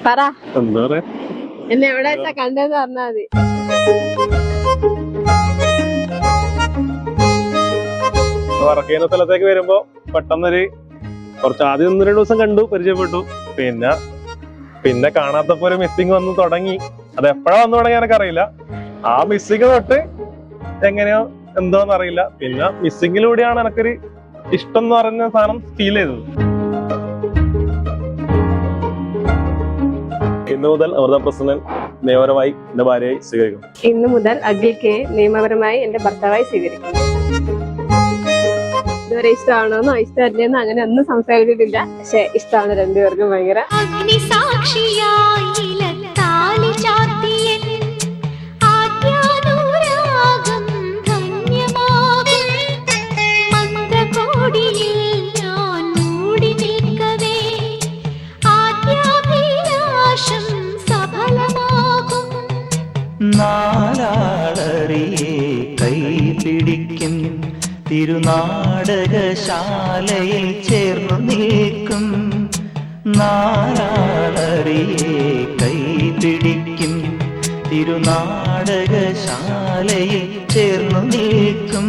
പറ എന്താ പറയാ എന്നെ എവിടെ വെച്ചാ കണ്ടെന്ന് പറഞ്ഞാ മതി. വർക്ക് ചെയ്യുന്ന സ്ഥലത്തേക്ക് വരുമ്പോ പെട്ടെന്നൊരു കുറച്ച് ആദ്യം 1-2 ദിവസം കണ്ടു പരിചയപ്പെട്ടു. പിന്നെ കാണാത്തപ്പോ ഒരു മിസ്സിങ് വന്ന് തുടങ്ങി. അത് എപ്പോഴാ വന്നു തുടങ്ങി എനിക്കറിയില്ല. ആ മിസ്സിങ് തൊട്ട് എങ്ങനെയോ എന്തോന്ന് അറിയില്ല. പിന്നെ മിസ്സിങ്ങിലൂടെയാണ് എനിക്കൊരു ഇഷ്ടം എന്ന് പറയുന്ന സാധനം ഫീൽ ചെയ്തത്. ഇന്നു മുതൽ അമൃത പ്രസിഡന്റ് നിയമപരമായി എന്റെ ഭാര്യയായി സ്വീകരിക്കും. ഇന്നു മുതൽ അഖിൽ കെ നിയമപരമായി എന്റെ ഭർത്താവായി സ്വീകരിക്കും. ഇതുവരെ ഇഷ്ടമാണോന്നോ ഇഷ്ടമല്ലേന്നോ അങ്ങനെ ഒന്നും സംസാരിച്ചിട്ടില്ല. പക്ഷെ ഇഷ്ടമാണ് രണ്ടുപേർക്കും ഭയങ്കര. നാലാളറിയെ കൈപിടിക്കും തിരുനാടകശാലയിൽ ചേർന്നു നിൽക്കും. നാലാളറിയെ കൈപിടിക്കും തിരുനാടകശാലയിൽ ചേർന്നു നിൽക്കും.